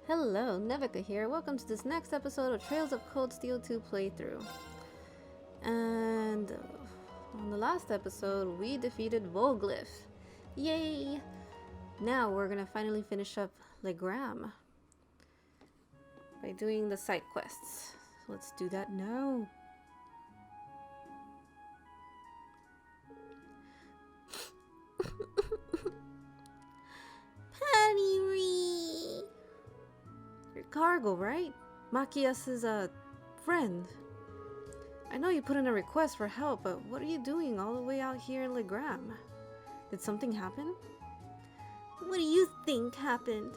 Hello, Nevyka here. Welcome to this next episode of Trails of Cold Steel 2 playthrough. And on the last episode, we defeated Volglyph. Yay! Now we're gonna finally finish up Legram by doing the side quests. So let's do that now. Patty! Your cargo, right? Machias's friend. I know you put in a request for help, but what are you doing all the way out here in Legram? Did something happen? What do you think happened?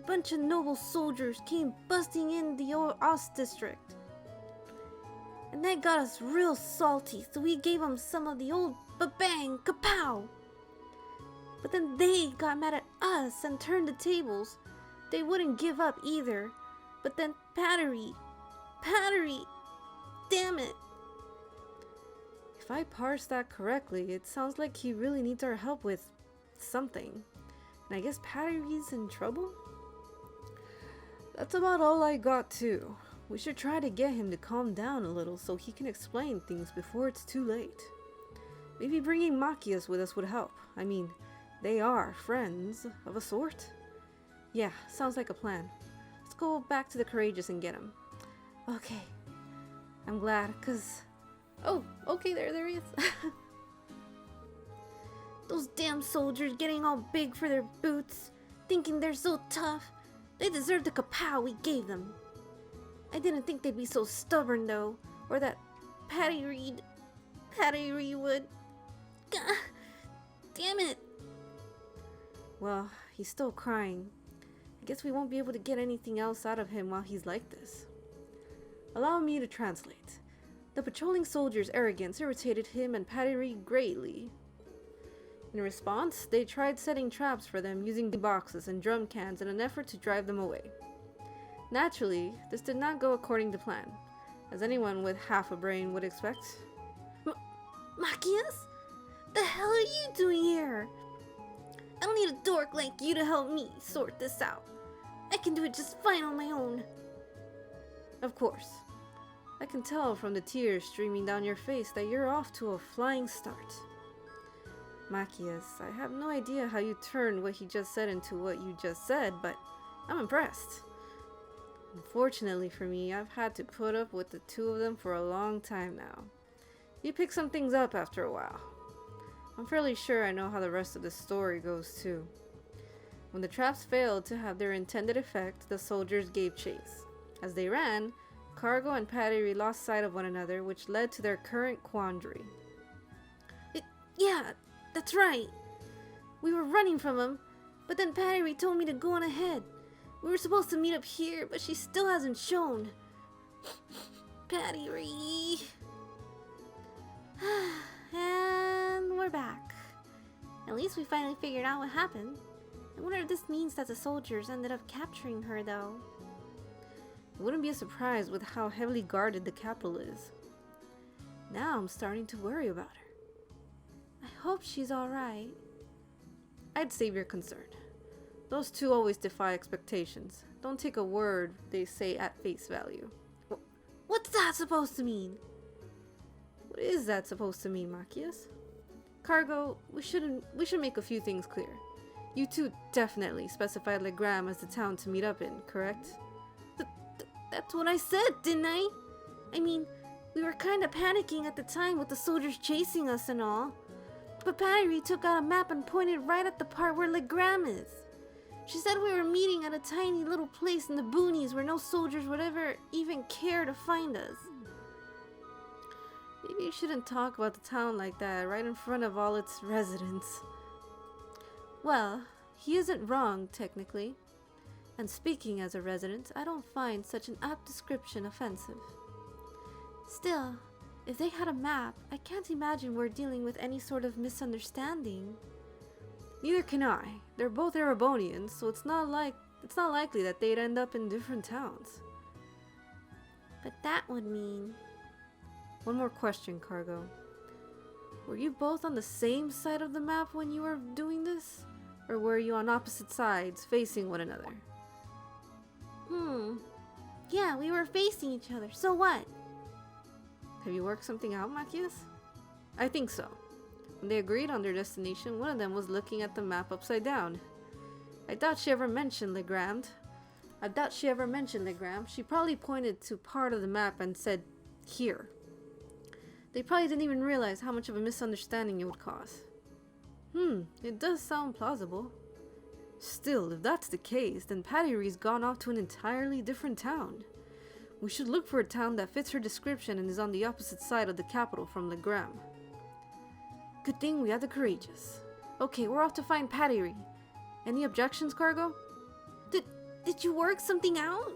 A bunch of noble soldiers came busting in the Ost district. And that got us real salty, so we gave them some of the old ba-bang, kapow! But then they got mad at us and turned the tables. They wouldn't give up either. But then Pattery, damn it. If I parse that correctly, it sounds like he really needs our help with something. And I guess Pattery's in trouble? That's about all I got too. We should try to get him to calm down a little so he can explain things before it's too late. Maybe bringing Machias with us would help. I mean, they are friends of a sort. Yeah, sounds like a plan. Let's go back to the Courageous and get him. Okay. I'm glad, cause... Oh, okay, there he is. Those damn soldiers getting all big for their boots, thinking they're so tough. They deserve the kapow we gave them. I didn't think they'd be so stubborn, though. Or that Patty Reed would... Gah, damn it. Well, he's still crying. I guess we won't be able to get anything else out of him while he's like this. Allow me to translate. The patrolling soldiers' arrogance irritated him and Pattery greatly. In response, they tried setting traps for them using boxes and drum cans in an effort to drive them away. Naturally, this did not go according to plan, as anyone with half a brain would expect. Machias? The hell are you doing here? I don't need a dork like you to help me sort this out. I can do it just fine on my own. Of course. I can tell from the tears streaming down your face that you're off to a flying start. Machias, I have no idea how you turned what he just said into what you just said, but I'm impressed. Unfortunately for me, I've had to put up with the two of them for a long time now. You pick some things up after a while. I'm fairly sure I know how the rest of the story goes too. When the traps failed to have their intended effect, the soldiers gave chase. As they ran, Cargo and Pattery lost sight of one another, which led to their current quandary. Yeah, that's right. We were running from him, but then Pattery told me to go on ahead. We were supposed to meet up here, but she still hasn't shown. Pattery. And we're back. At least we finally figured out what happened. I wonder if this means that the soldiers ended up capturing her, though. It wouldn't be a surprise with how heavily guarded the capital is. Now I'm starting to worry about her. I hope she's alright. I'd save your concern. Those two always defy expectations. Don't take a word they say at face value. What's that supposed to mean? What is that supposed to mean, Machias? Cargo, we should make a few things clear. You two definitely specified Legram as the town to meet up in, correct? That's what I said, didn't I? I mean, we were kinda panicking at the time with the soldiers chasing us and all. But Pattery took out a map and pointed right at the part where Legram is. She said we were meeting at a tiny little place in the boonies where no soldiers would ever even care to find us. Maybe you shouldn't talk about the town like that, right in front of all its residents. Well, he isn't wrong, technically. And speaking as a resident, I don't find such an apt description offensive. Still, if they had a map, I can't imagine we're dealing with any sort of misunderstanding. Neither can I. They're both Erebonians, so it's not likely that they'd end up in different towns. But that would mean... One more question, Cargo. Were you both on the same side of the map when you were doing this? Or were you on opposite sides, facing one another? Yeah, we were facing each other. So what? Have you worked something out, Machias? I think so. When they agreed on their destination, one of them was looking at the map upside down. I doubt she ever mentioned Legrand. She probably pointed to part of the map and said, here. They probably didn't even realize how much of a misunderstanding it would cause. It does sound plausible. Still, if that's the case, then Pattyree's gone off to an entirely different town. We should look for a town that fits her description and is on the opposite side of the capital from Legram. Good thing we have the Courageous. Okay, we're off to find Patty. Any objections, Cargo? Did you work something out?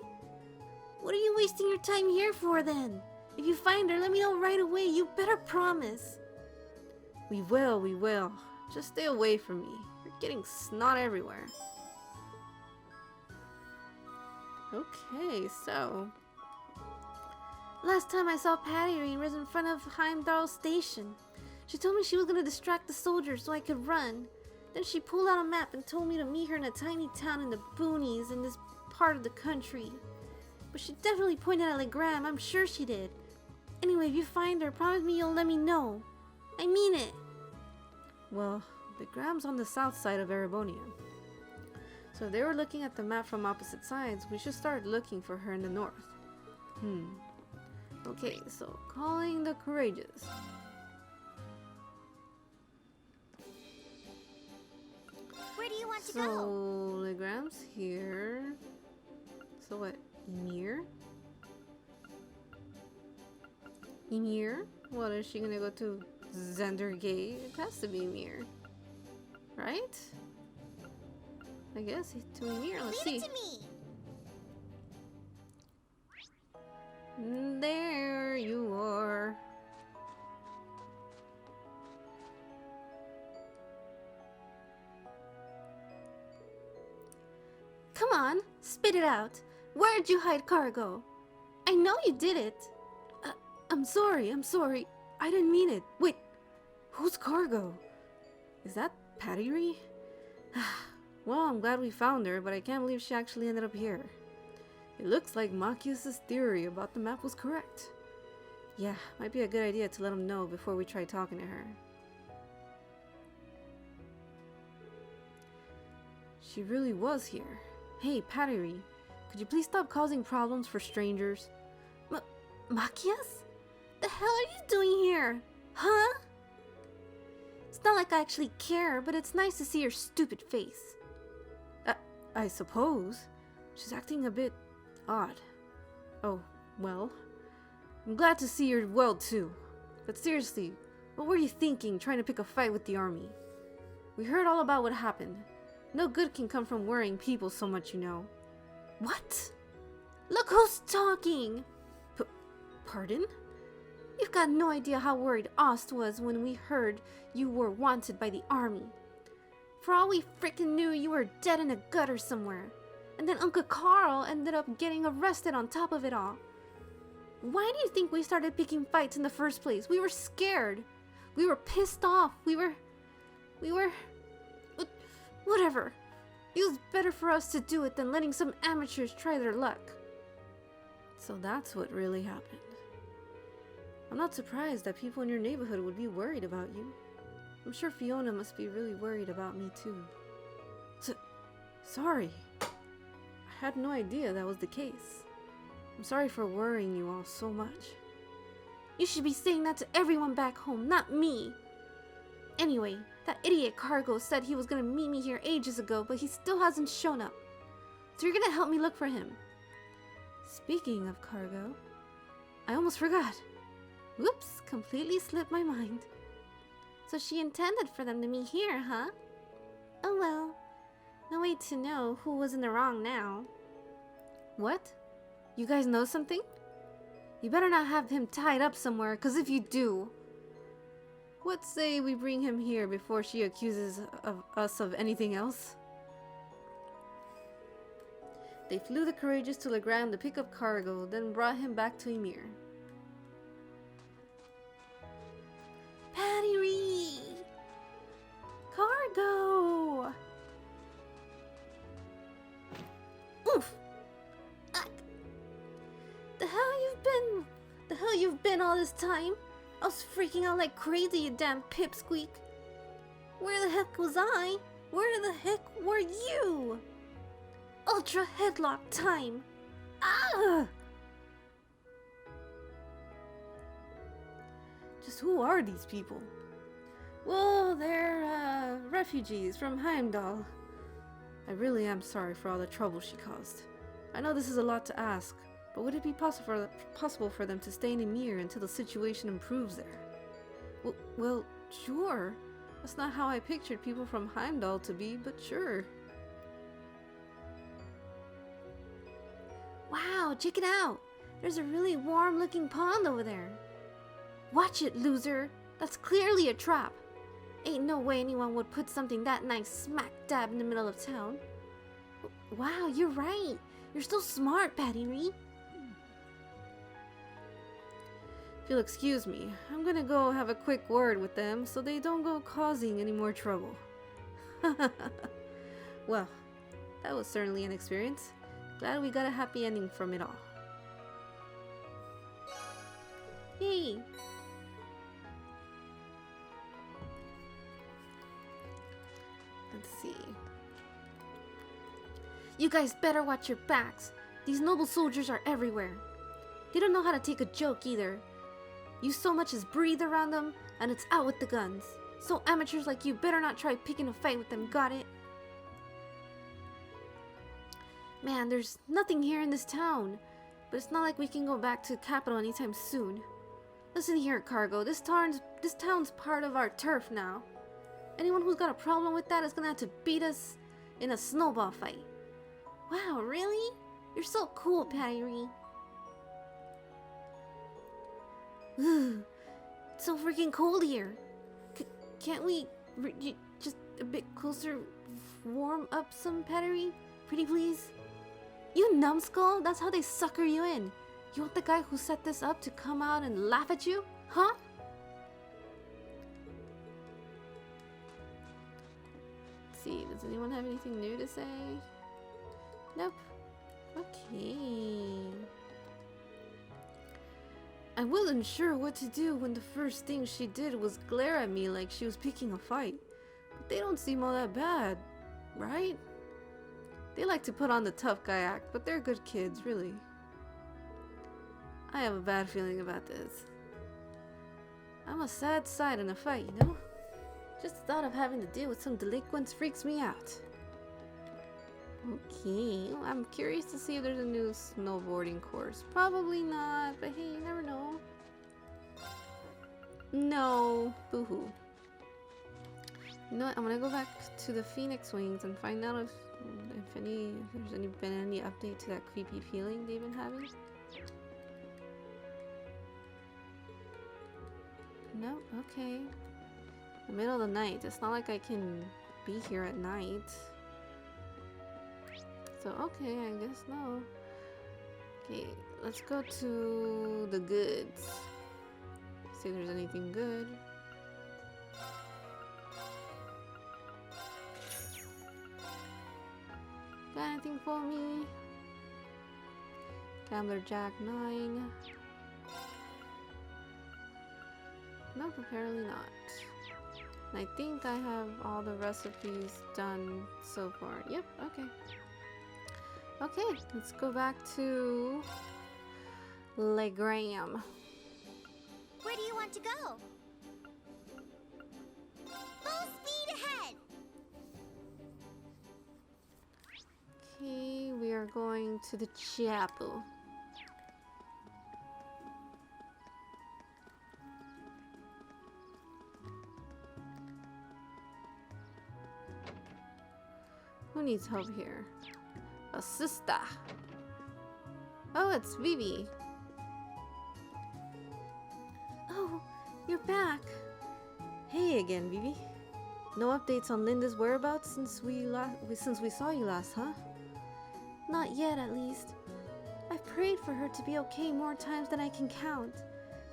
What are you wasting your time here for then? If you find her, let me know right away. You better promise. We will. Just stay away from me. You're getting snot everywhere. Okay, so... Last time I saw Patty was in front of Heimdall Station. She told me she was going to distract the soldiers so I could run. Then she pulled out a map and told me to meet her in a tiny town in the boonies in this part of the country. But she definitely pointed at Legram, I'm sure she did. Anyway, if you find her, promise me you'll let me know. I mean it. Well, Legram's on the south side of Erebonia. So if they were looking at the map from opposite sides, we should start looking for her in the north. Okay, so calling the Courageous. Where do you want to So, go? Legram's here. So what? Ymir? Ymir? What, is she gonna go to Zendergate? It has to be Ymir. Right? I guess to Ymir. Let's Leave see. it to me. There you are. Come on, spit it out. Where'd you hide Cargo? I know you did it. I'm sorry. I didn't mean it. Wait, who's Cargo? Is that Patty? Well, I'm glad we found her, but I can't believe she actually ended up here. It looks like Machias' theory about the map was correct. Yeah, might be a good idea to let him know before we try talking to her. She really was here. Hey, Patty, could you please stop causing problems for strangers? Machias? The hell are you doing here? Huh? It's not like I actually care, but it's nice to see your stupid face. I suppose. She's acting a bit odd. Oh, well. I'm glad to see you're well too. But seriously, what were you thinking trying to pick a fight with the army? We heard all about what happened. No good can come from worrying people so much, you know. What? Look who's talking! Pardon? You've got no idea how worried Ost was when we heard you were wanted by the army. For all we frickin' knew, you were dead in a gutter somewhere. And then Uncle Carl ended up getting arrested on top of it all. Why do you think we started picking fights in the first place? We were scared. We were pissed off. We were... Whatever. It was better for us to do it than letting some amateurs try their luck. So that's what really happened. I'm not surprised that people in your neighborhood would be worried about you. I'm sure Fiona must be really worried about me too. Sorry. I had no idea that was the case. I'm sorry for worrying you all so much. You should be saying that to everyone back home, not me. Anyway, that idiot Cargo said he was gonna meet me here ages ago, but he still hasn't shown up. So you're gonna help me look for him. Speaking of Cargo, I almost forgot. Whoops, completely slipped my mind. So she intended for them to meet here, huh? Oh well. No way to know who was in the wrong now. What? You guys know something? You better not have him tied up somewhere, cause if you do... What say we bring him here before she accuses us of anything else? They flew the Courageous to Legram to pick up Cargo, then brought him back to Ymir. Patty! Cargo! Oof! The hell you've been all this time? I was freaking out like crazy, you damn pipsqueak. Where the heck was I? Where the heck were you? Ultra headlock time. Ah! Just who are these people? Well, they're refugees from Heimdall. I really am sorry for all the trouble she caused. I know this is a lot to ask, but would it be possible for them to stay in Ymir until the situation improves there? Well, sure. That's not how I pictured people from Heimdall to be, but sure. Wow, check it out! There's a really warm-looking pond over there. Watch it, loser! That's clearly a trap. Ain't no way anyone would put something that nice smack dab in the middle of town. Wow, you're right. You're so smart, Patty Ree. If you'll excuse me, I'm gonna go have a quick word with them so they don't go causing any more trouble. Well, that was certainly an experience. Glad we got a happy ending from it all. Yay! Let's see. You guys better watch your backs. These noble soldiers are everywhere. They don't know how to take a joke either. You so much as breathe around them, and it's out with the guns. So amateurs like you better not try picking a fight with them, got it? Man, there's nothing here in this town. But it's not like we can go back to the capital anytime soon. Listen here, Cargo. This town's part of our turf now. Anyone who's got a problem with that is gonna have to beat us in a snowball fight. Wow, really? You're so cool, Patty Ree. Ugh, it's so freaking cold here. Can't we just a bit closer warm up some, Patty Ree? Pretty please? You numbskull, that's how they sucker you in. You want the guy who set this up to come out and laugh at you? Huh? Let's see, does anyone have anything new to say? Nope. Okay. I wasn't sure what to do when the first thing she did was glare at me like she was picking a fight. But they don't seem all that bad, right? They like to put on the tough guy act, but they're good kids, really. I have a bad feeling about this. I'm a sad sight in a fight, you know? Just the thought of having to deal with some delinquents freaks me out. Okay, I'm curious to see if there's a new snowboarding course. Probably not, but hey, you never know. No, boo-hoo. You know what, I'm gonna go back to the Phoenix Wings and find out if there's been any update to that creepy feeling they've been having. No, okay. The middle of the night. It's not like I can be here at night. So okay, I guess no. Okay, let's go to the goods. See if there's anything good. Got anything for me? Gambler Jack 9. Nope, apparently not. And I think I have all the recipes done so far. Yep, okay. Okay, let's go back to Legram. Where do you want to go? Full speed ahead! Okay, we are going to the chapel. Who needs help here? A sister. Oh, it's Vivi. Oh, you're back. Hey again, Vivi. No updates on Linda's whereabouts since we saw you last, huh? Not yet, at least. I've prayed for her to be okay more times than I can count.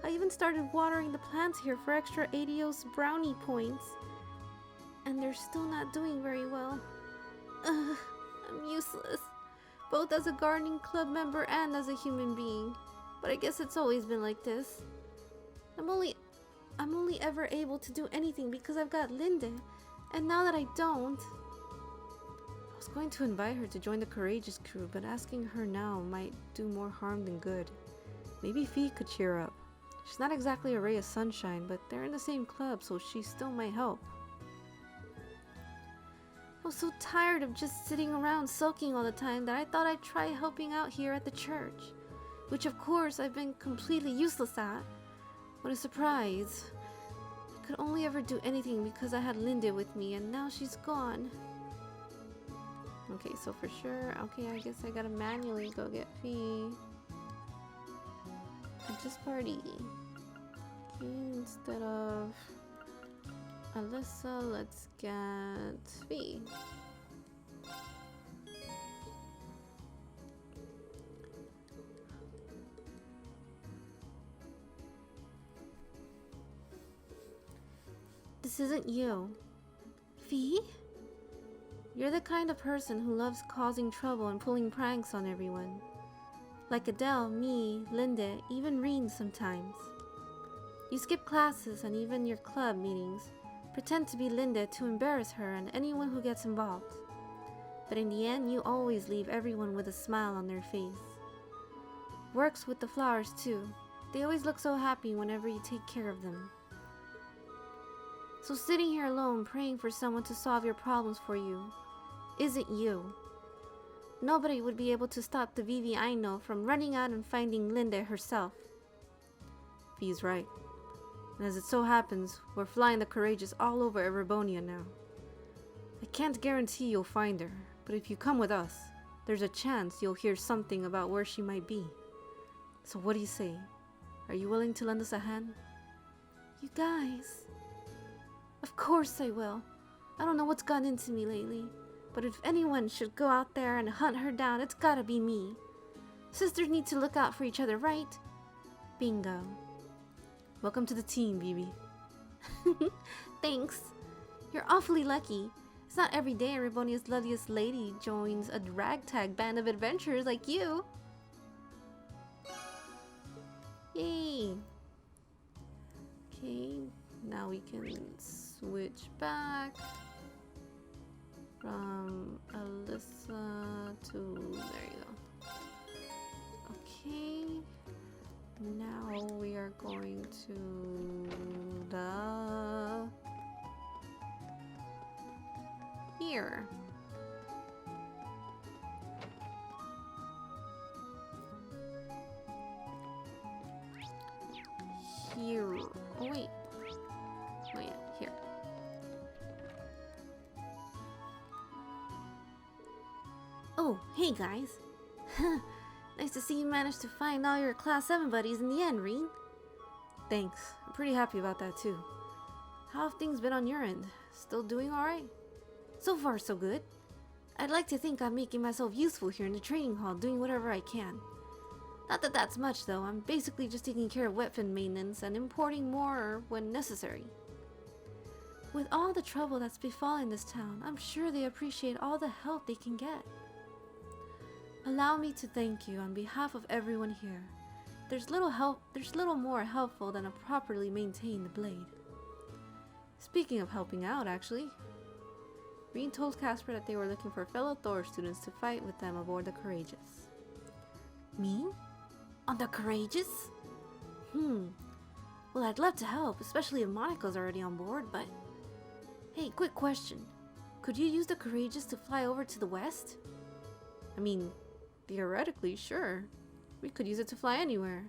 I even started watering the plants here for extra Adios brownie points. And they're still not doing very well. Ugh, I'm useless. Both as a gardening club member and as a human being. But I guess it's always been like this. I'm only ever able to do anything because I've got Linde. And now that I don't... I was going to invite her to join the Courageous crew, but asking her now might do more harm than good. Maybe Fee could cheer up. She's not exactly a ray of sunshine, but they're in the same club, so she still might help. I was so tired of just sitting around sulking all the time that I thought I'd try helping out here at the church. Which of course I've been completely useless at. What a surprise. I could only ever do anything because I had Linde with me, and now she's gone. Okay, so for sure, okay, I guess I gotta manually go get Fee. Just party. Okay, instead of Alyssa, let's get Fee. This isn't you. Fee? You're the kind of person who loves causing trouble and pulling pranks on everyone. Like Adele, me, Linde, even Reen sometimes. You skip classes and even your club meetings, pretend to be Linde to embarrass her and anyone who gets involved. But in the end, you always leave everyone with a smile on their face. Works with the flowers too. They always look so happy whenever you take care of them. So sitting here alone praying for someone to solve your problems for you isn't you. Nobody would be able to stop the Vivi I know from running out and finding Linde herself. Fee's right. And as it so happens, we're flying the Courageous all over Erebonia now. I can't guarantee you'll find her, but if you come with us, there's a chance you'll hear something about where she might be. So what do you say? Are you willing to lend us a hand? You guys... Of course I will. I don't know what's gotten into me lately, but if anyone should go out there and hunt her down, it's gotta be me. Sisters need to look out for each other, right? Bingo. Welcome to the team, Vivi. Thanks. You're awfully lucky. It's not every day Erebonia's loveliest lady joins a ragtag band of adventurers like you. Yay. Okay, now we can switch back from Alyssa to... there you go. Okay, now we are going to the... here. Here. Oh wait. Oh yeah, here. Oh, hey guys. Nice to see you managed to find all your Class 7 buddies in the end, Reen. Thanks. I'm pretty happy about that too. How have things been on your end? Still doing alright? So far, so good. I'd like to think I'm making myself useful here in the training hall, doing whatever I can. Not that that's much though, I'm basically just taking care of weapon maintenance and importing more when necessary. With all the trouble that's befalling this town, I'm sure they appreciate all the help they can get. Allow me to thank you on behalf of everyone here. There's little more helpful than a properly maintained blade. Speaking of helping out, actually, Reen told Casper that they were looking for fellow Thor students to fight with them aboard the Courageous. Me? On the Courageous? Well, I'd love to help, especially if Monika's already on board, but... Hey, quick question. Could you use the Courageous to fly over to the west? I mean, theoretically, sure. We could use it to fly anywhere.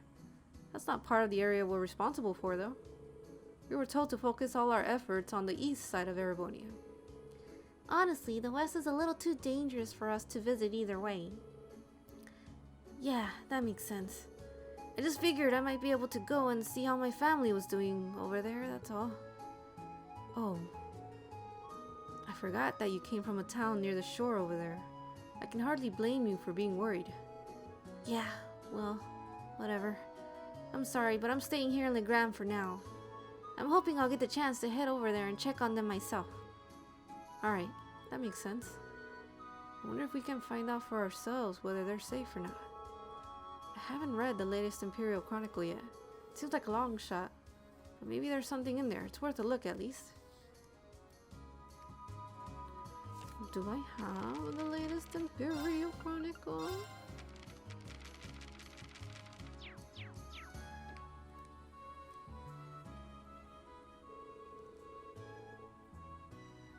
That's not part of the area we're responsible for, though. We were told to focus all our efforts on the east side of Erebonia. Honestly, the west is a little too dangerous for us to visit either way. Yeah, that makes sense. I just figured I might be able to go and see how my family was doing over there, that's all. Oh. I forgot that you came from a town near the shore over there. I can hardly blame you for being worried. Yeah, well, whatever. I'm sorry, but I'm staying here in Legram for now. I'm hoping I'll get the chance to head over there and check on them myself. Alright, that makes sense. I wonder if we can find out for ourselves whether they're safe or not. I I haven't read the latest Imperial Chronicle yet. It seems like a long shot. But maybe there's something in there. It's worth a look at least. Do I have the latest Imperial Chronicle?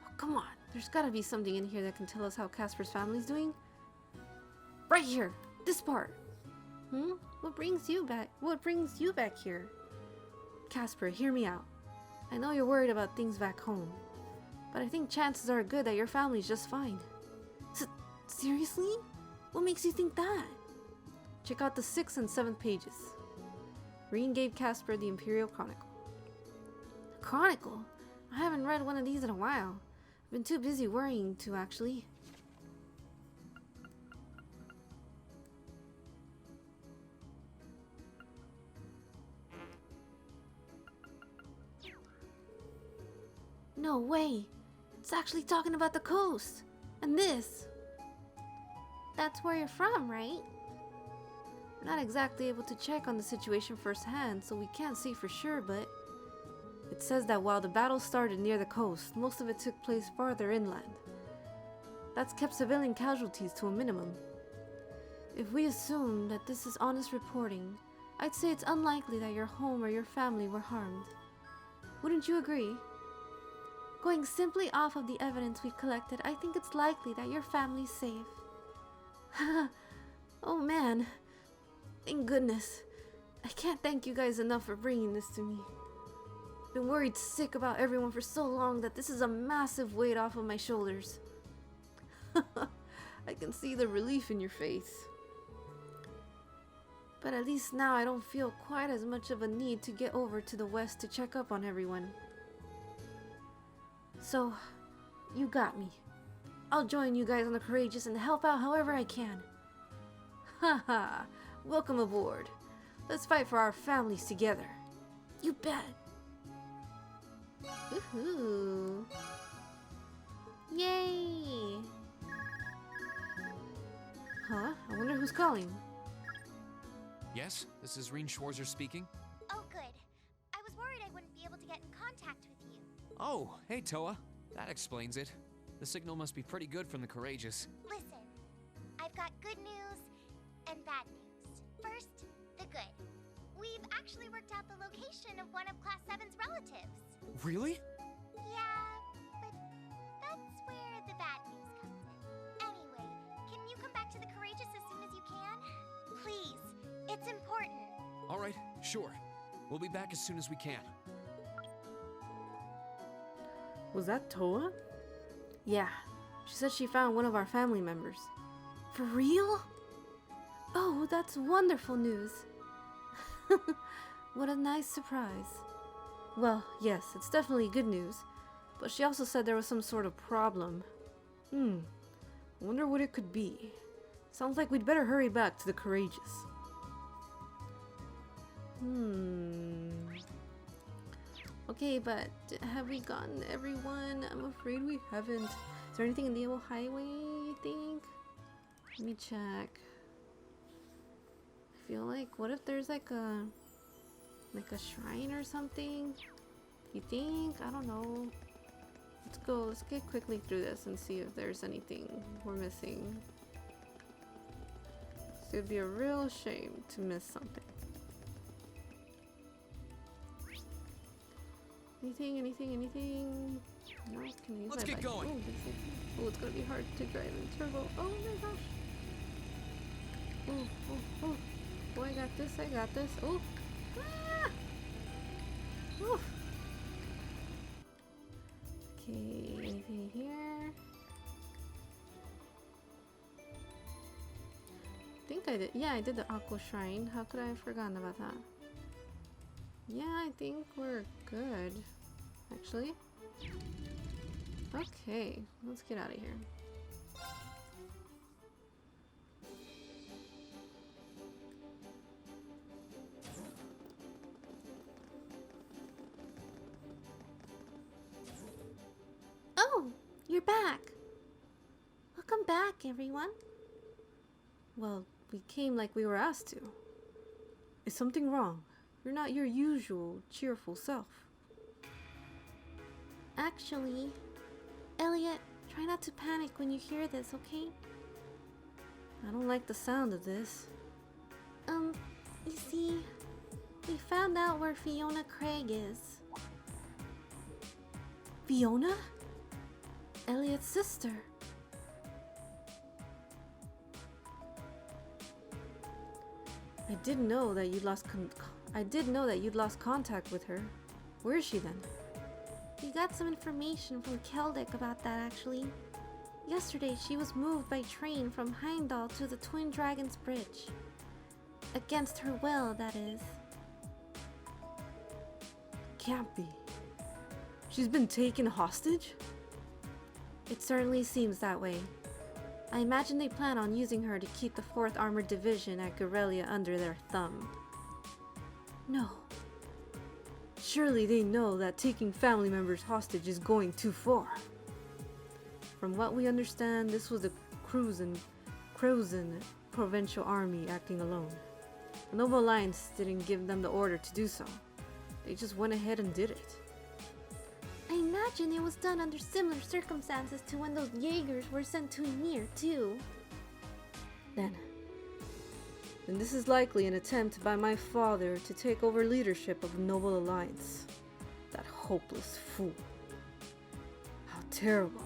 Oh, come on. There's gotta be something in here that can tell us how Casper's family's doing. Right here! This part! What brings you back? What brings you back here? Casper, hear me out. I know you're worried about things back home, but I think chances are good that your family's just fine. Seriously? What makes you think that? Check out the 6th and 7th pages. Reen gave Casper the Imperial Chronicle. Chronicle? I haven't read one of these in a while. I've been too busy worrying to, actually. No way! It's actually talking about the coast! And this! That's where you're from, right? We're not exactly able to check on the situation firsthand, so we can't say for sure, but it says that while the battle started near the coast, most of it took place farther inland. That's kept civilian casualties to a minimum. If we assume that this is honest reporting, I'd say it's unlikely that your home or your family were harmed. Wouldn't you agree? Going simply off of the evidence we've collected, I think it's likely that your family's safe. Oh man. Thank goodness. I can't thank you guys enough for bringing this to me. I've been worried sick about everyone for so long that this is a massive weight off of my shoulders. I can see the relief in your face. But at least now I don't feel quite as much of a need to get over to the west to check up on everyone. So, you got me. I'll join you guys on the Courageous and help out however I can. Haha, welcome aboard. Let's fight for our families together. You bet. Woohoo. Yay. Huh? I wonder who's calling. Yes, this is Reen Schwarzer speaking. Oh, good. I was worried I wouldn't be able to get in contact with you. Oh, hey Toa. That explains it. The signal must be pretty good from the Courageous. Listen, I've got good news and bad news. First, the good. We've actually worked out the location of one of Class 7's relatives. Really? Yeah, but that's where the bad news comes in. Anyway, can you come back to the Courageous as soon as you can? Please, it's important. All right, sure. We'll be back as soon as we can. Was that Toa? Yeah, she said she found one of our family members. For real? Oh, that's wonderful news. What a nice surprise. Well, yes, it's definitely good news, but she also said there was some sort of problem. I wonder what it could be. Sounds like we'd better hurry back to the Courageous. Okay, but have we gotten everyone? I'm afraid we haven't. Is there anything in the old highway, you think? Let me check. I feel like, what if there's like a shrine or something? You think? I don't know. Let's go, let's get quickly through this and see if there's anything we're missing. So it'd be a real shame to miss something. Anything? No, can I use Let's my get bike? going. Oh, it's gonna be hard to drive in turbo. Oh my gosh. Oh. Oh, I got this. Oh. Ah! Oof. Okay, anything here? I think I did. Yeah, I did the Aqua Shrine. How could I have forgotten about that? Yeah, I think we're good, actually. Okay, let's get out of here. Oh, you're back. Welcome back, everyone. Well, we came like we were asked to. Is something wrong? You're not your usual cheerful self. Actually, Elliot, try not to panic when you hear this, okay? I don't like the sound of this. You see, we found out where Fiona Craig is. Fiona? Elliot's sister. I did know that you'd lost contact with her. Where is she then? We got some information from Keldek about that actually. Yesterday she was moved by train from Heimdall to the Twin Dragons Bridge. Against her will, that is. Can't be. She's been taken hostage? It certainly seems that way. I imagine they plan on using her to keep the 4th Armored Division at Guerrilla under their thumb. No. Surely they know that taking family members hostage is going too far. From what we understand, this was the Crozen Provincial Army acting alone. The Noble Alliance didn't give them the order to do so. They just went ahead and did it. I imagine it was done under similar circumstances to when those Jaegers were sent to Ymir, too. Then this is likely an attempt by my father to take over leadership of the Noble Alliance. That hopeless fool. How terrible.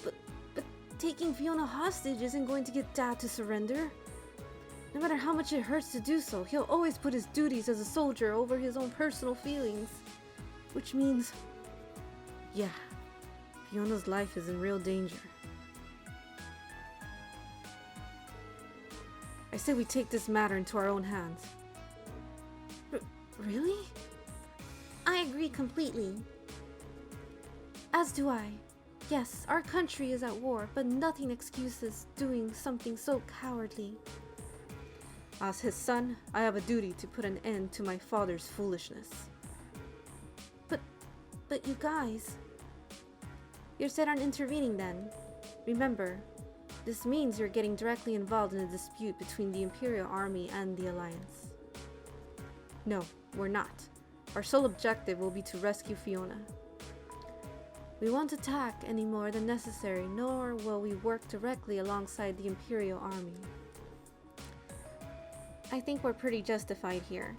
But taking Fiona hostage isn't going to get Dad to surrender. No matter how much it hurts to do so, he'll always put his duties as a soldier over his own personal feelings. Which means, yeah, Fiona's life is in real danger. I say we take this matter into our own hands. Really? I agree completely. As do I. Yes, our country is at war, but nothing excuses doing something so cowardly. As his son, I have a duty to put an end to my father's foolishness. But you guys... You're set on intervening then. Remember, this means you're getting directly involved in a dispute between the Imperial Army and the Alliance. No, we're not. Our sole objective will be to rescue Fiona. We won't attack any more than necessary, nor will we work directly alongside the Imperial Army. I think we're pretty justified here.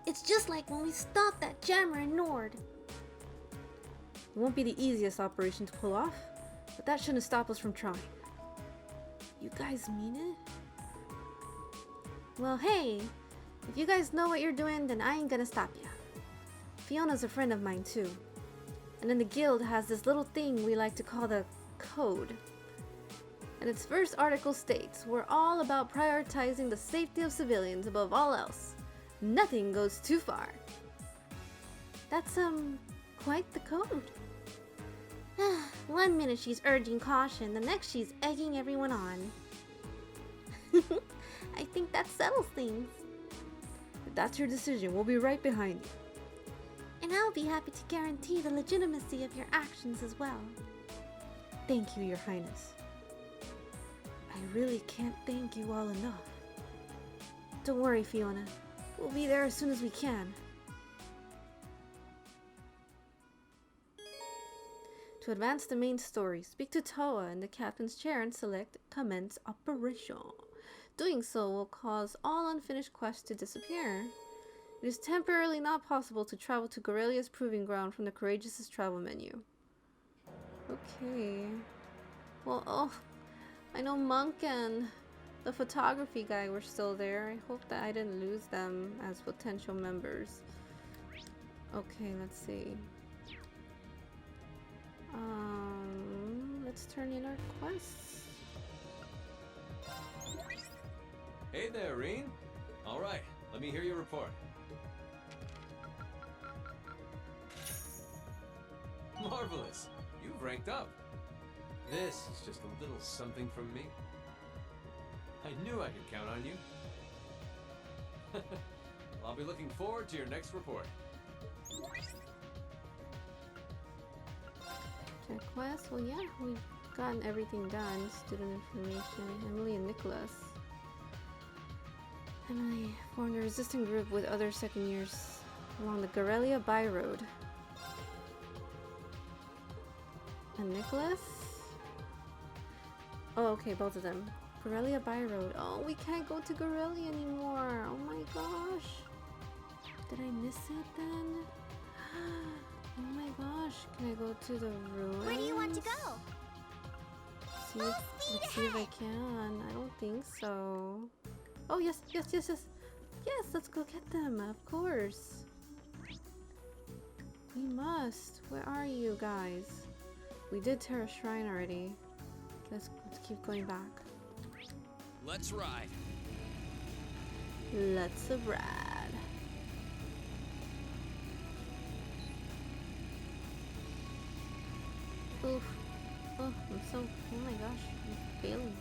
It's just like when we stopped that jammer in Nord. It won't be the easiest operation to pull off, but that shouldn't stop us from trying. You guys mean it? Well, hey, if you guys know what you're doing, then I ain't gonna stop ya. Fiona's a friend of mine too. And then the guild has this little thing we like to call the Code. And its first article states, we're all about prioritizing the safety of civilians above all else. Nothing goes too far. That's, quite the code. One minute she's urging caution, the next she's egging everyone on. I think that settles things. If that's your decision, we'll be right behind you. And I'll be happy to guarantee the legitimacy of your actions as well. Thank you, Your Highness. I really can't thank you all enough. Don't worry, Fiona. We'll be there as soon as we can. To advance the main story, speak to Toa in the captain's chair and select Commence Operation. Doing so will cause all unfinished quests to disappear. It is temporarily not possible to travel to Gorelia's Proving Ground from the Courageous' travel menu. Okay. Well, oh, I know Monk and the photography guy were still there. I hope that I didn't lose them as potential members. Okay, let's see. Let's turn in our quests. Hey there, Reen. All right, let me hear your report. Marvelous. You've ranked up. This is just a little something from me. I knew I could count on you. I'll be looking forward to your next report. Check quest. Well, yeah, we've gotten everything done. Student information. Emily and Nicholas. Emily formed a resistant group with other second years along the Garelia By Road. And Nicholas? Oh, okay, both of them. Garelia By Road. Oh, we can't go to Garelia anymore. Oh my gosh. Did I miss it then? Oh my gosh. Can I go to the ruins? Where do you want to go? Let's see if I can. I don't think so. Oh, yes. Yes, let's go get them. Of course. We must. Where are you guys? We did Terra Shrine already. Let's keep going back. Let's ride. Let's ride. Oof. Oh, I'm so. Oh my gosh. I'm failing.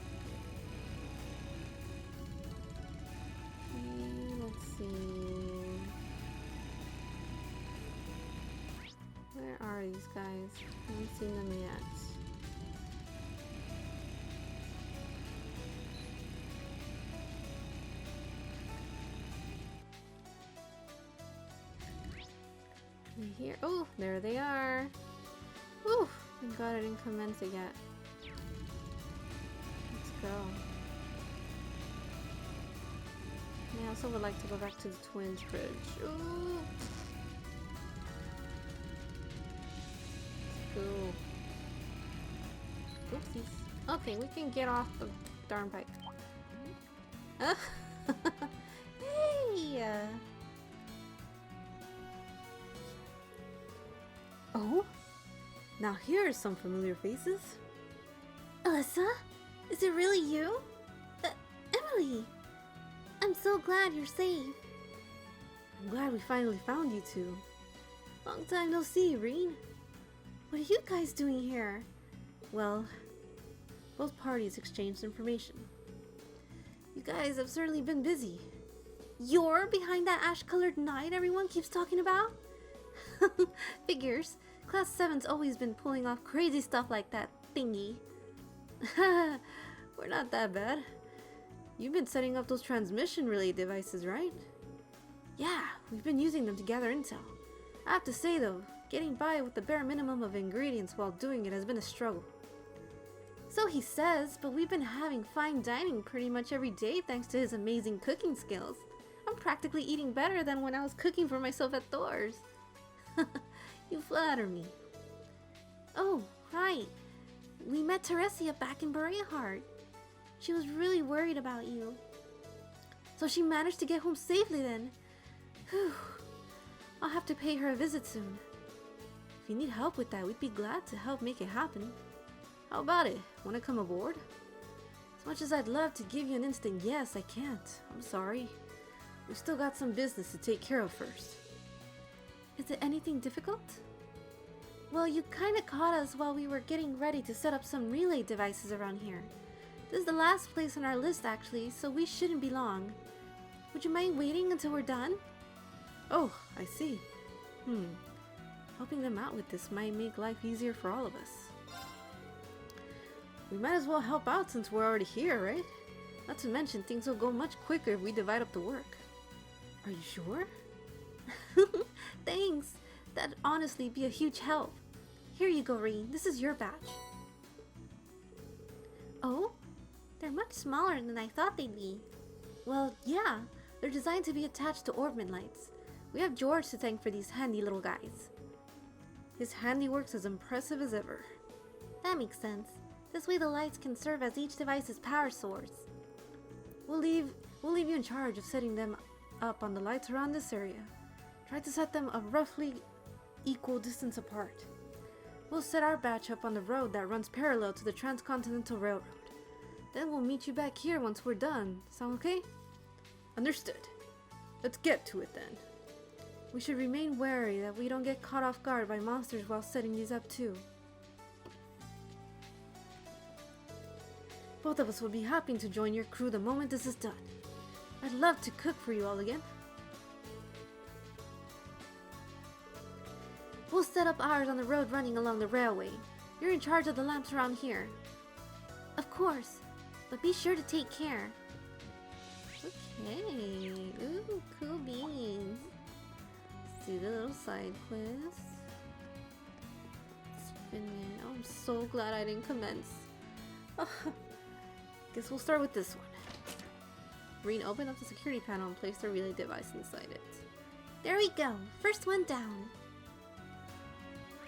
Okay, let's see. Where are these guys? I haven't seen them yet. Here. Oh, there they are. Woo! Thank God I didn't commence it yet. Let's go. I also would like to go back to the Twins Bridge. Ooh! Let's go. Oopsies. Okay, we can get off the darn bike. Hey! Oh? Now here are some familiar faces. Alyssa? Is it really you? Emily! I'm so glad you're safe. I'm glad we finally found you two. Long time no see, Reen. What are you guys doing here? Well, both parties exchanged information. You guys have certainly been busy. You're behind that ash-colored knight everyone keeps talking about? Figures. Class 7's always been pulling off crazy stuff like that thingy. We're not that bad. You've been setting up those transmission relay devices, right? Yeah, we've been using them to gather intel. I have to say though, getting by with the bare minimum of ingredients while doing it has been a struggle. So he says, but we've been having fine dining pretty much every day thanks to his amazing cooking skills. I'm practically eating better than when I was cooking for myself at Thor's. You flatter me. Oh, right. We met Teresia back in Berea Heart. She was really worried about you. So she managed to get home safely then. Whew. I'll have to pay her a visit soon. If you need help with that, we'd be glad to help make it happen. How about it? Want to come aboard? As much as I'd love to give you an instant yes, I can't. I'm sorry. We've still got some business to take care of first. Is it anything difficult? Well, you kinda caught us while we were getting ready to set up some relay devices around here. This is the last place on our list actually, so we shouldn't be long. Would you mind waiting until we're done? Oh, I see. Helping them out with this might make life easier for all of us. We might as well help out since we're already here, right? Not to mention, things will go much quicker if we divide up the work. Are you sure? Thanks. That'd honestly be a huge help. Here you go, Reen. This is your badge. Oh? They're much smaller than I thought they'd be. Well, yeah. They're designed to be attached to orbment lights. We have George to thank for these handy little guys. His handiwork's as impressive as ever. That makes sense. This way the lights can serve as each device's power source. We'll leave you in charge of setting them up on the lights around this area. Try to set them a roughly equal distance apart. We'll set our batch up on the road that runs parallel to the Transcontinental Railroad. Then we'll meet you back here once we're done. Sound okay? Understood. Let's get to it then. We should remain wary that we don't get caught off guard by monsters while setting these up too. Both of us will be happy to join your crew the moment this is done. I'd love to cook for you all again. We'll set up ours on the road running along the railway. You're in charge of the lamps around here. Of course, but be sure to take care. Okay. side quest. Spin it. Oh, I'm so glad I didn't commence. Guess we'll start with this one. Green, open up the security panel and place the relay device inside it. There we go. First one down.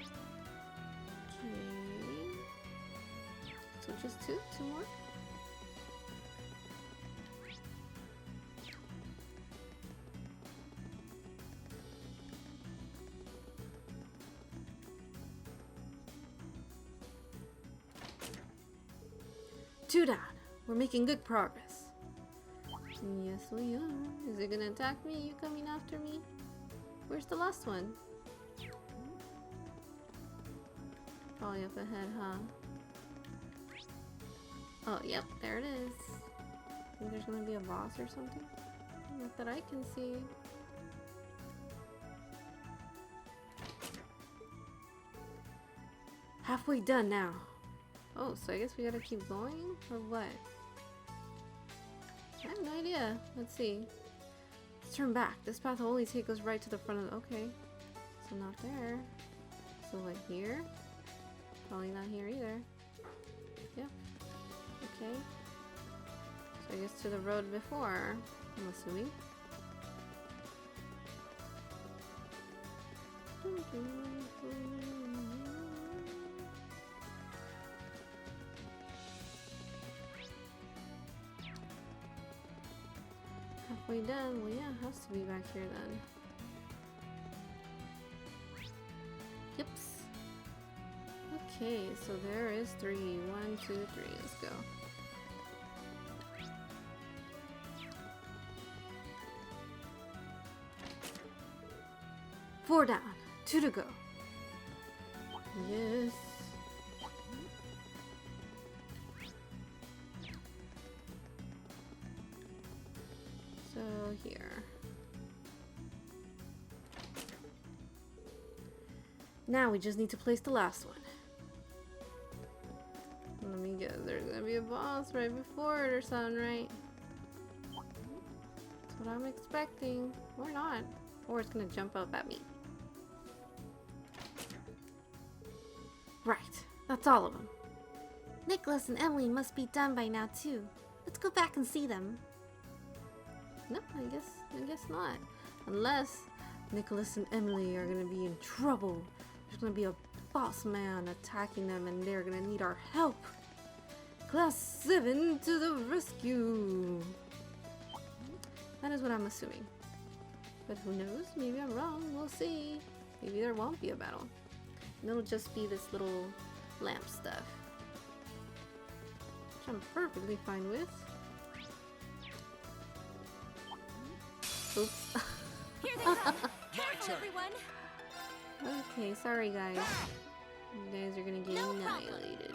Okay. So just two more. Two down. We're making good progress. Yes, we are. Is it gonna attack me? You coming after me? Where's the last one? Probably up ahead, huh? Oh, yep, there it is. Think there's gonna be a boss or something? Not that I can see. Halfway done now. Oh, so I guess we gotta keep going? Or what? I have no idea. Let's see. Let's turn back. This path will only take us right to the front of the... Okay. So not there. So what, here? Probably not here either. Yep. Okay. So I guess to the road before, I'm assuming. Halfway done. Well, yeah, it has to be back here then. Yips. Okay, so there is 3. 1, 2, 3. Let's go. Four down. 2 to go. Yes. So here. Now we just need to place the last one. Let me guess, there's gonna be a boss right before it or something, right? That's what I'm expecting. Or not. Or it's gonna jump up at me. Right, that's all of them. Nicholas and Emily must be done by now too. Let's go back and see them. No, I guess not. Unless Nicholas and Emily are gonna be in trouble. There's gonna be a boss man attacking them and they're gonna need our help. Class 7 to the rescue. That is what I'm assuming. But who knows? Maybe I'm wrong. We'll see. Maybe there won't be a battle. And it'll just be this little lamp stuff. Which I'm perfectly fine with. Oops. Here they come! Careful, everyone! Okay, sorry guys. You guys are gonna get No problem. annihilated.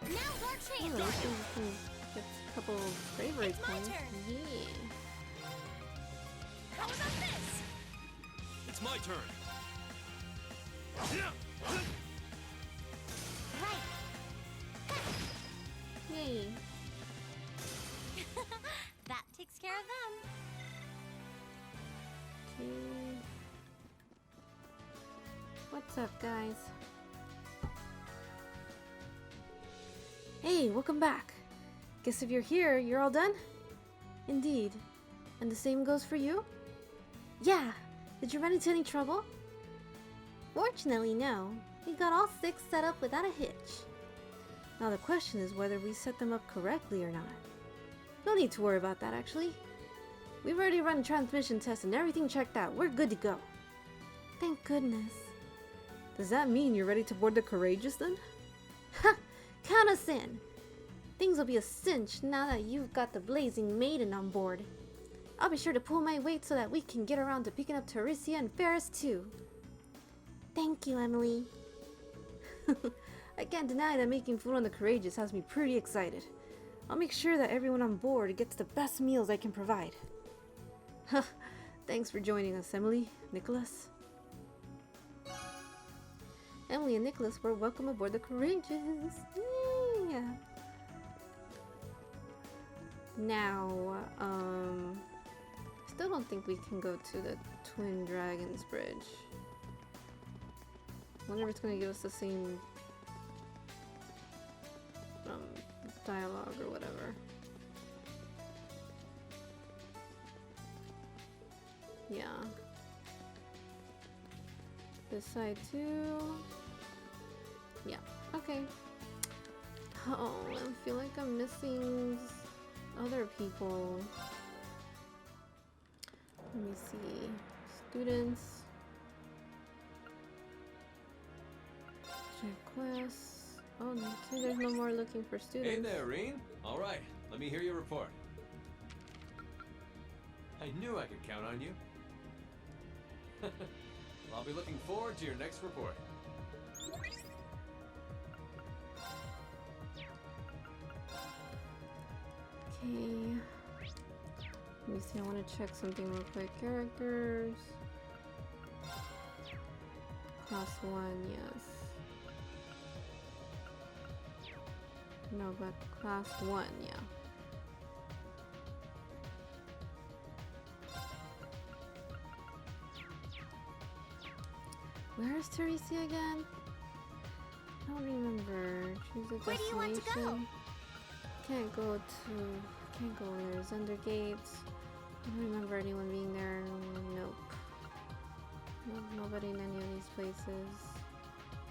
Now's our Oh, chance! this thing can get a couple of bravery It's my points. turn. Yeah. How about this? It's my turn. Right. Yay. That takes care of them. Okay. What's up, guys? Hey, welcome back. Guess if you're here, you're all done? Indeed. And the same goes for you? Yeah. Did you run into any trouble? Fortunately, no. We got all 6 set up without a hitch. Now the question is whether we set them up correctly or not. No need to worry about that, actually. We've already run transmission tests and everything checked out. We're good to go. Thank goodness. Does that mean you're ready to board the Courageous then? Ha! Count us in. Things will be a cinch now that you've got the Blazing Maiden on board. I'll be sure to pull my weight so that we can get around to picking up Teresia and Ferris too. Thank you, Emily. I can't deny that making food on the Courageous has me pretty excited. I'll make sure that everyone on board gets the best meals I can provide. Thanks for joining us, Emily, Nicholas. Emily and Nicholas were welcome aboard the Courageous. Yeah. Now, still don't think we can go to the Twin Dragons Bridge. Wonder if it's gonna give us the same dialogue or whatever. Yeah. This side too. Yeah. Okay. Oh, I feel like I'm missing other people. Let me see. Students. Check quests. Oh, see, there's no more looking for students. Hey there, Reen. All right, let me hear your report. I knew I could count on you. I'll be looking forward to your next report. Okay. Let me see, I want to check something real quick. Characters. Class 1, yes. No, but class 1, yeah. Where is Teresa again? I don't remember. She's a destination. Where do you want to go? Can't go there. Under gates. I don't remember anyone being there. Nope. Nobody in any of these places.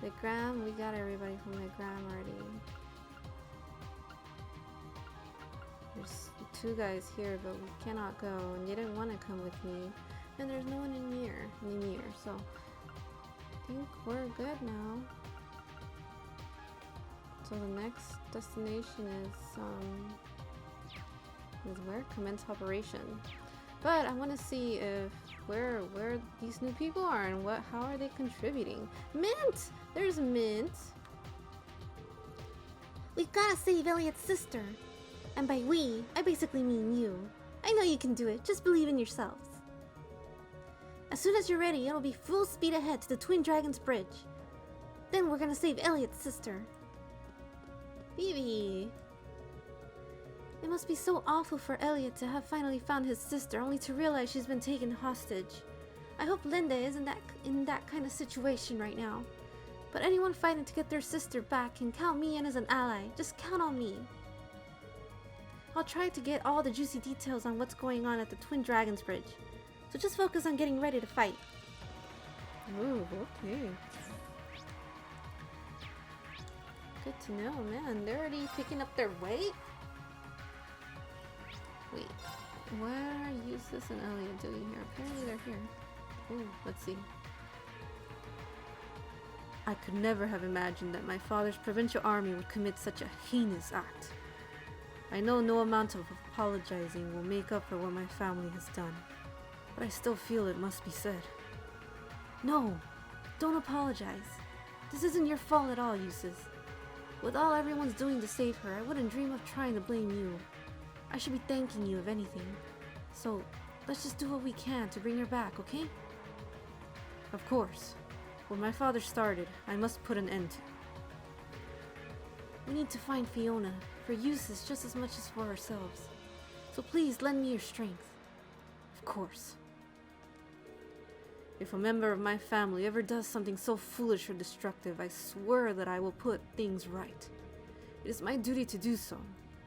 The Gram, we got everybody from the Gram already. There's 2 guys here, but we cannot go, and they didn't want to come with me. And there's no one in near, so I think we're good now. So the next destination is where? Commence operation. But I want to see if where these new people are and how are they contributing. Mint! There's Mint. We've gotta save Elliot's sister. And by we, I basically mean you. I know you can do it, just believe in yourselves. As soon as you're ready, it'll be full speed ahead to the Twin Dragons Bridge. Then we're gonna save Elliot's sister. Vivi! It must be so awful for Elliot to have finally found his sister, only to realize she's been taken hostage. I hope Linda isn't in that kind of situation right now. But anyone fighting to get their sister back can count me in as an ally. Just count on me. I'll try to get all the juicy details on what's going on at the Twin Dragons Bridge. So just focus on getting ready to fight. Ooh, okay. Good to know, man. They're already picking up their weight? Wait, what are Eustace and Elliot doing here? Apparently they're here. Ooh, let's see. I could never have imagined that my father's provincial army would commit such a heinous act. I know no amount of apologizing will make up for what my family has done, but I still feel it must be said. No, don't apologize. This isn't your fault at all, Eustace. With all everyone's doing to save her, I wouldn't dream of trying to blame you. I should be thanking you if anything. So, let's just do what we can to bring her back, okay? Of course. What my father started, I must put an end to. We need to find Fiona, for Eustace just as much as for ourselves. So please lend me your strength. Of course. If a member of my family ever does something so foolish or destructive, I swear that I will put things right. It is my duty to do so,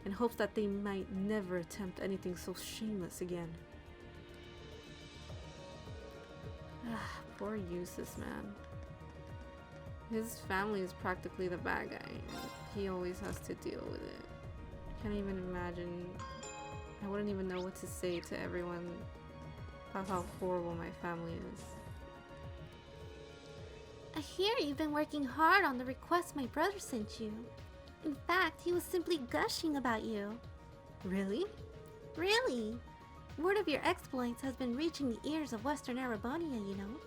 in hopes that they might never attempt anything so shameless again. Ah, poor Eustace, man. His family is practically the bad guy, and he always has to deal with it. Can't even imagine. I wouldn't even know what to say to everyone about how horrible my family is. I hear you've been working hard on the request my brother sent you. In fact, he was simply gushing about you. Really? Really? Word of your exploits has been reaching the ears of Western Arabonia, you know.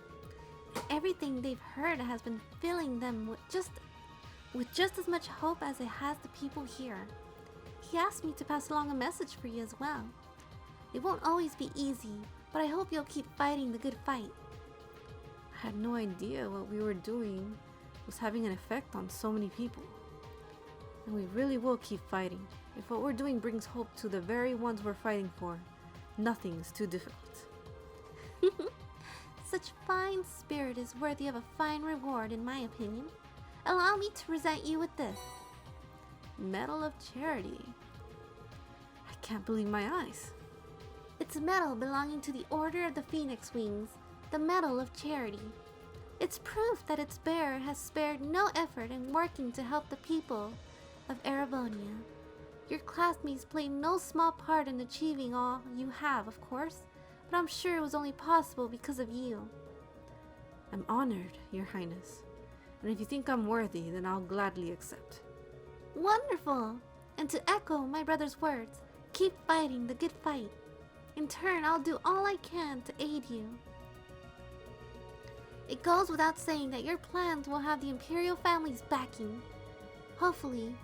Everything they've heard has been filling them with just as much hope as it has the people here. He asked me to pass along a message for you as well. It won't always be easy, but I hope you'll keep fighting the good fight. I had no idea what we were doing was having an effect on so many people. And we really will keep fighting. If what we're doing brings hope to the very ones we're fighting for, Nothing's too difficult. Such fine spirit is worthy of a fine reward, in my opinion. Allow me to present you with this. Medal of Charity. I can't believe my eyes. It's a medal belonging to the Order of the Phoenix Wings, the Medal of Charity. It's proof that its bearer has spared no effort in working to help the people of Erebonia. Your classmates played no small part in achieving all you have, of course, but I'm sure it was only possible because of you. I'm honored, Your Highness. And if you think I'm worthy, then I'll gladly accept. Wonderful! And to echo my brother's words, keep fighting the good fight. In turn, I'll do all I can to aid you. It goes without saying that your plans will have the Imperial family's backing. Hopefully,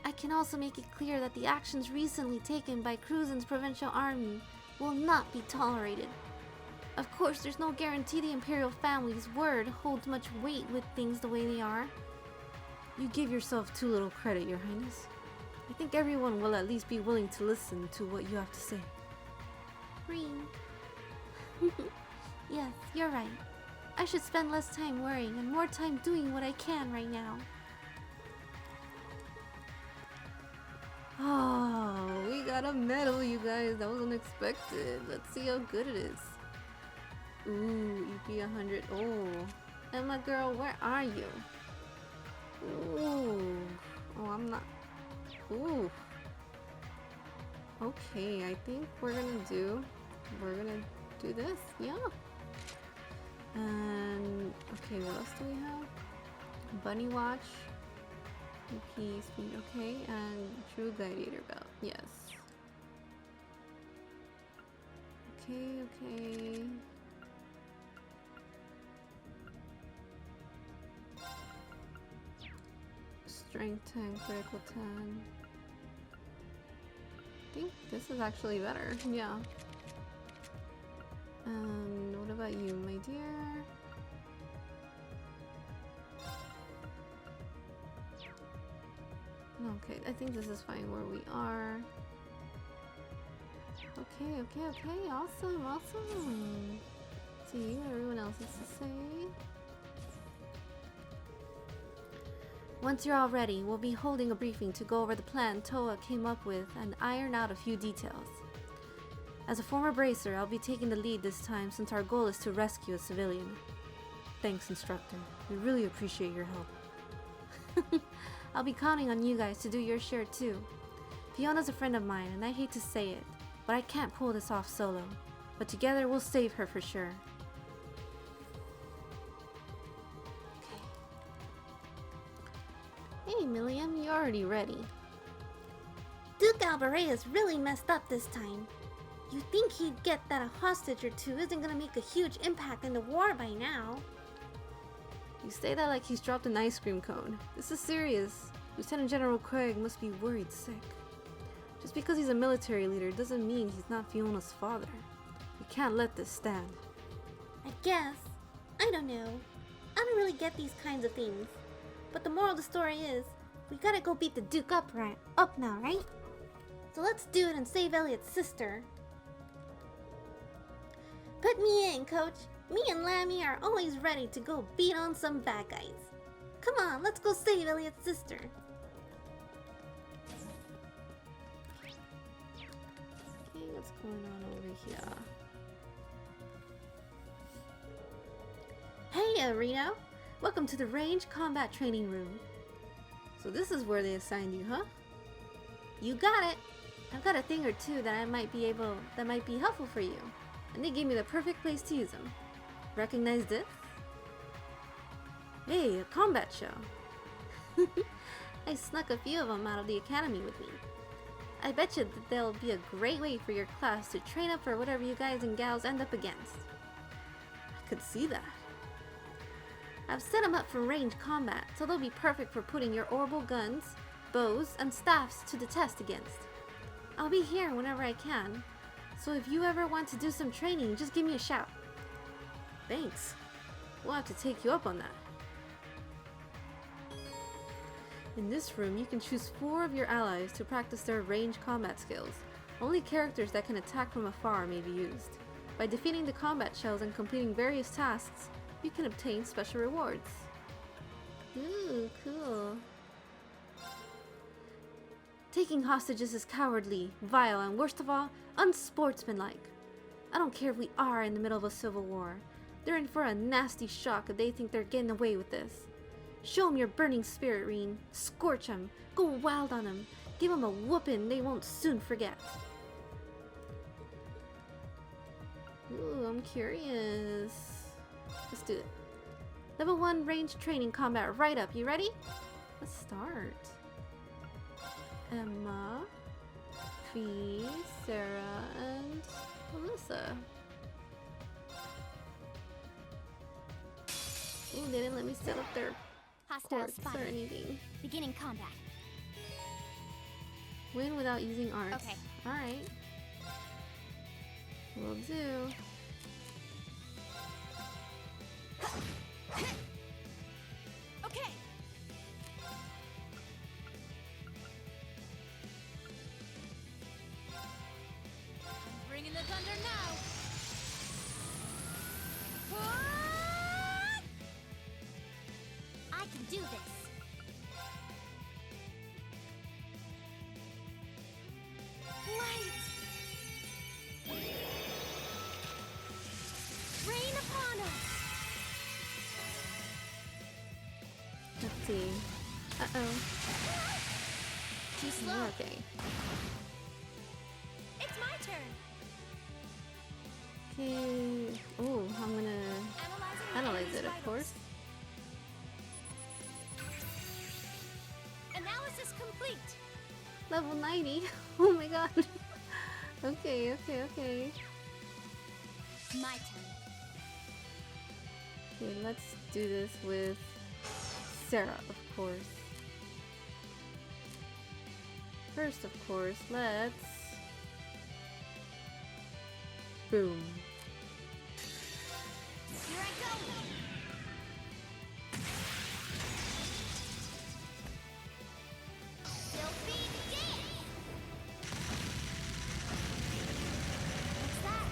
I can also make it clear that the actions recently taken by Cruzen's provincial army will not be tolerated. Of course, there's no guarantee the Imperial family's word holds much weight with things the way they are. You give yourself too little credit, Your Highness. I think everyone will at least be willing to listen to what you have to say. Green. Yes, you're right. I should spend less time worrying and more time doing what I can right now. Oh, we got a medal, you guys. That was unexpected. Let's see how good it is. Ooh, EP 100. Oh, Emma girl, where are you? Ooh. Oh, I'm not. Ooh. Okay, I think we're gonna do this. Yeah. And okay, what else do we have? Bunny watch. EP speed, okay, and true gladiator belt, yes. Okay. Strength 10, critical 10. I think this is actually better, yeah. And what about you, my dear? Okay, I think this is fine where we are. Okay, awesome. See what everyone else has to say. Once you're all ready, we'll be holding a briefing to go over the plan Toa came up with and iron out a few details. As a former bracer, I'll be taking the lead this time since our goal is to rescue a civilian. Thanks, instructor. We really appreciate your help. I'll be counting on you guys to do your share too. Fiona's a friend of mine, and I hate to say it, but I can't pull this off solo. But together we'll save her for sure. Okay. Hey, Milliam, you're already ready. Duke Albarea's really messed up this time. You think he'd get that a hostage or two isn't gonna make a huge impact in the war by now? You say that like he's dropped an ice cream cone. This is serious. Lieutenant General Craig must be worried sick. Just because he's a military leader doesn't mean he's not Fiona's father. We can't let this stand. I guess. I don't know. I don't really get these kinds of things. But the moral of the story is, we gotta go beat the Duke up now, right? So let's do it and save Elliot's sister. Put me in, coach. Me and Lammy are always ready to go beat on some bad guys. Come on, let's go save Elliot's sister. Okay, what's going on over here? Hey, Reno. Welcome to the Range Combat Training Room. So this is where they assigned you, huh? You got it. I've got a thing or two that might be helpful for you. And they gave me the perfect place to use them. Recognize this? Hey, a combat show. I snuck a few of them out of the academy with me. I bet you that they'll be a great way for your class to train up for whatever you guys and gals end up against. I could see that. I've set them up for ranged combat, so they'll be perfect for putting your orbital guns, bows, and staffs to the test against. I'll be here whenever I can, so if you ever want to do some training, just give me a shout. Thanks. We'll have to take you up on that. In this room, you can choose 4 of your allies to practice their ranged combat skills. Only characters that can attack from afar may be used. By defeating the combat shells and completing various tasks, you can obtain special rewards. Ooh, cool. Taking hostages is cowardly, vile, and worst of all, unsportsmanlike. I don't care if we are in the middle of a civil war. They're in for a nasty shock if they think they're getting away with this. Show 'em your burning spirit, Reen. Scorch 'em. Go wild on 'em. Give 'em a whooping they won't soon forget. Ooh, I'm curious. Let's do it. Level 1 range training combat right up. You ready? Let's start. Emma, Fee, Sarah, and Alyssa. Ooh, they didn't let me set up their Hostile quirks or spotted. anything. Beginning combat. Win without using arts. Okay. Alright. Will do. Okay. Bringing the thunder now. I can do this. Light. Rain upon us. Let's see. Uh-oh. Too slow. Okay. It's my turn. Okay. Oh, I'm gonna analyze it, of course. Analysis complete. Level 90. Oh my god. Okay, okay, okay. My turn. Okay, let's do this with Sarah, of course. First, of course, let's... Boom. Here I go. Filthy dick. What's that?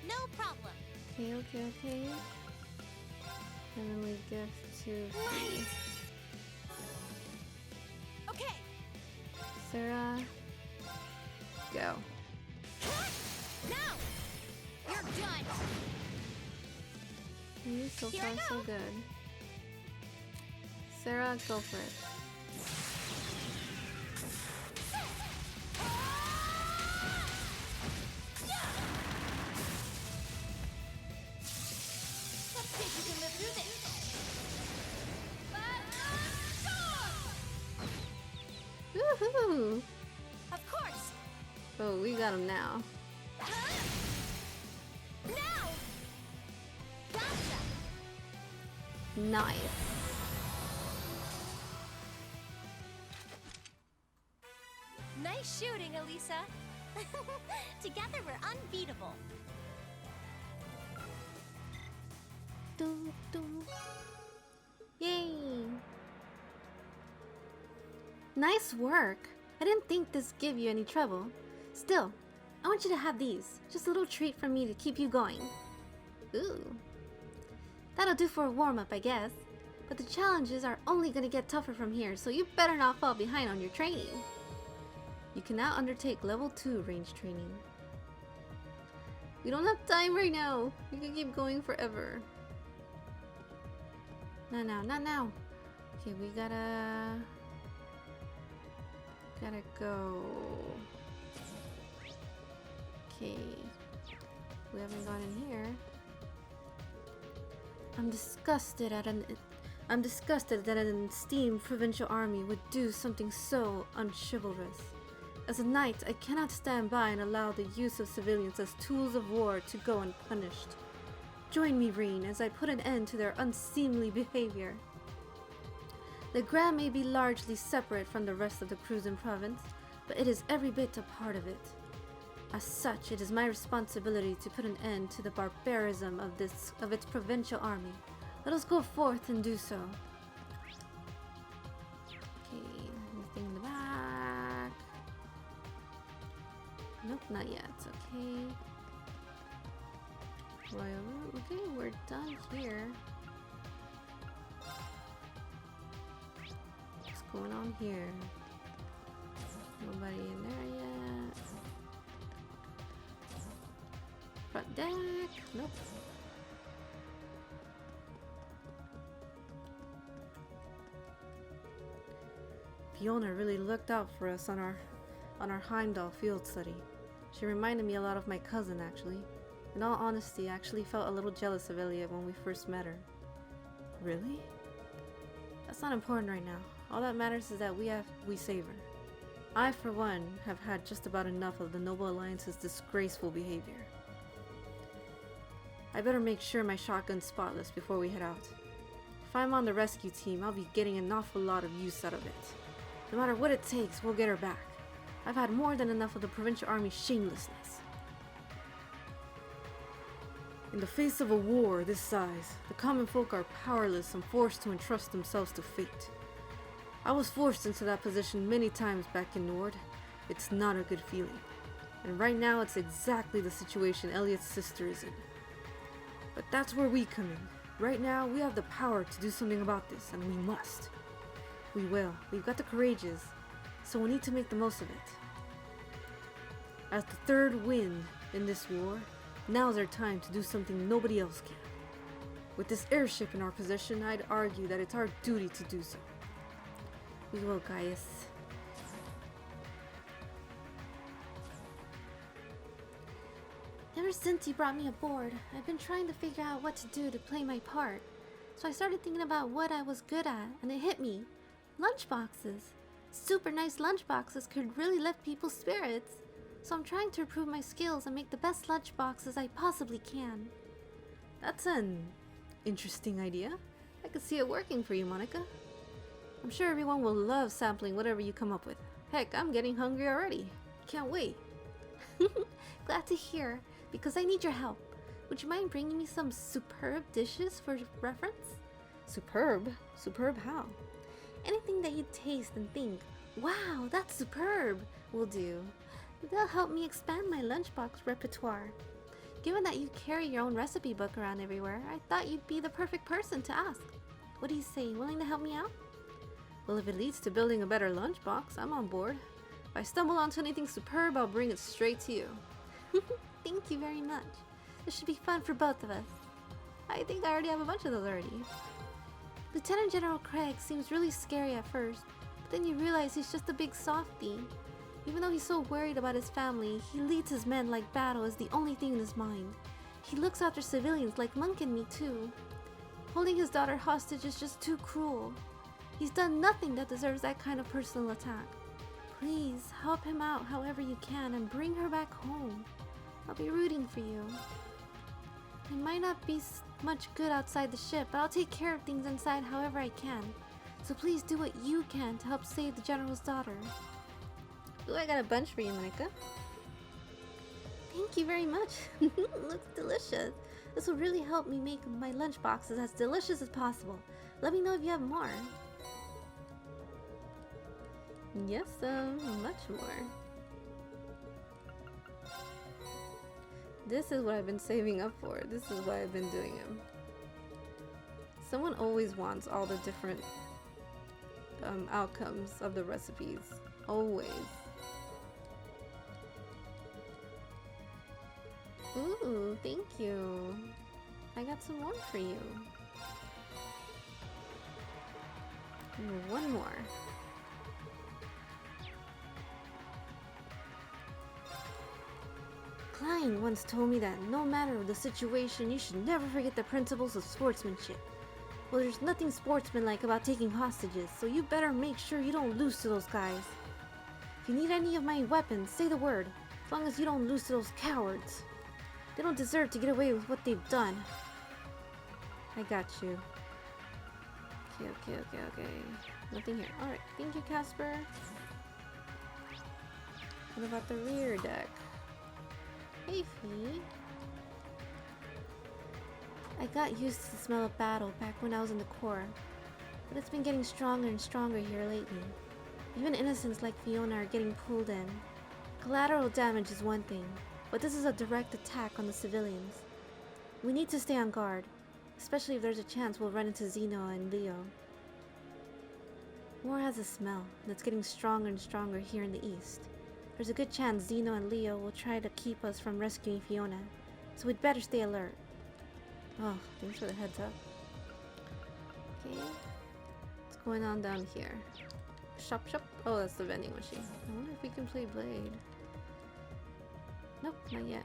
No problem. Okay, okay, okay. And then we get to Light. Okay. Sarah. Go. Now. You're done. Okay, so Here I far so go. good. Sarah, go for it. Let's see if you can live through this. Woohoo! Of course. Oh, we got him now. Now. Gotcha. Nice. Nice shooting, Elisa. Together we're unbeatable. Doo, doo. Yay! Nice work. I didn't think this give you any trouble. Still, I want you to have these. Just a little treat from me to keep you going. Ooh. That'll do for a warm-up, I guess. But the challenges are only gonna get tougher from here, so you better not fall behind on your training. You can now undertake level 2 range training. We don't have time right now. We can keep going forever. Not now, not now. Okay, we gotta go. Okay. We haven't gone in here. I'm disgusted that an esteemed provincial army would do something so unchivalrous. As a knight, I cannot stand by and allow the use of civilians as tools of war to go unpunished. Join me, Reen, as I put an end to their unseemly behavior. The Gram may be largely separate from the rest of the Cruisin' province, but it is every bit a part of it. As such, it is my responsibility to put an end to the barbarism of its provincial army. Let us go forth and do so. Okay, anything in Nope, not yet. Okay. Well, okay, we're done here. What's going on here? Nobody in there yet. Front deck. Nope. Fiona really looked out for us on our Heimdall field study. She reminded me a lot of my cousin, actually. In all honesty, I actually felt a little jealous of Elliot when we first met her. Really? That's not important right now. All that matters is that we save her. I, for one, have had just about enough of the Noble Alliance's disgraceful behavior. I better make sure my shotgun's spotless before we head out. If I'm on the rescue team, I'll be getting an awful lot of use out of it. No matter what it takes, we'll get her back. I've had more than enough of the Provincial Army's shamelessness. In the face of a war this size, the common folk are powerless and forced to entrust themselves to fate. I was forced into that position many times back in Nord. It's not a good feeling. And right now it's exactly the situation Elliot's sister is in. But that's where we come in. Right now we have the power to do something about this, and we must. We will. We've got the courageous, so we need to make the most of it. As the third wind in this war, now's our time to do something nobody else can. With this airship in our possession, I'd argue that it's our duty to do so. We will, Gaius. Ever since you brought me aboard, I've been trying to figure out what to do to play my part. So I started thinking about what I was good at, and it hit me. Lunchboxes. Super nice lunchboxes could really lift people's spirits. So I'm trying to improve my skills and make the best lunchboxes I possibly can. That's an interesting idea. I could see it working for you, Monica. I'm sure everyone will love sampling whatever you come up with. Heck, I'm getting hungry already. Can't wait. Glad to hear, because I need your help. Would you mind bringing me some superb dishes for reference? Superb? Superb how? Anything that you taste and think, wow, that's superb, will do. They'll help me expand my lunchbox repertoire. Given that you carry your own recipe book around everywhere, I thought you'd be the perfect person to ask. What do you say, willing to help me out? Well, if it leads to building a better lunchbox, I'm on board. If I stumble onto anything superb, I'll bring it straight to you. Thank you very much. This should be fun for both of us. I think I already have a bunch of those already. Lieutenant General Craig seems really scary at first, but then you realize he's just a big softie. Even though he's so worried about his family, he leads his men like battle is the only thing in his mind. He looks after civilians like Monk and me too. Holding his daughter hostage is just too cruel. He's done nothing that deserves that kind of personal attack. Please, help him out however you can and bring her back home. I'll be rooting for you. I might not be much good outside the ship, but I'll take care of things inside however I can. So please do what you can to help save the General's daughter. Ooh, I got a bunch for you, Monica. Thank you very much. Looks delicious. This will really help me make my lunch boxes as delicious as possible. Let me know if you have more. Yes, much more. This is what I've been saving up for. This is why I've been doing them. Someone always wants all the different outcomes of the recipes. Always. Ooh, thank you. I got some more for you. Ooh, one more. Klein once told me that no matter the situation, you should never forget the principles of sportsmanship. Well, there's nothing sportsmanlike about taking hostages, so you better make sure you don't lose to those guys. If you need any of my weapons, say the word, as long as you don't lose to those cowards. They don't deserve to get away with what they've done. I got you. Okay. Nothing here. Alright, thank you, Casper. What about the rear deck? Hey, Fee. I got used to the smell of battle back when I was in the Corps, but it's been getting stronger and stronger here lately. Even innocents like Fiona are getting pulled in. Collateral damage is one thing, but this is a direct attack on the civilians. We need to stay on guard, especially if there's a chance we'll run into Zeno and Leo. War has a smell that's getting stronger and stronger here in the east. There's a good chance Zeno and Leo will try to keep us from rescuing Fiona, so we'd better stay alert. Oh, thanks for the heads up. Okay, what's going on down here? Shop. Oh, that's the vending machine. I wonder if we can play Blade. Nope, not yet.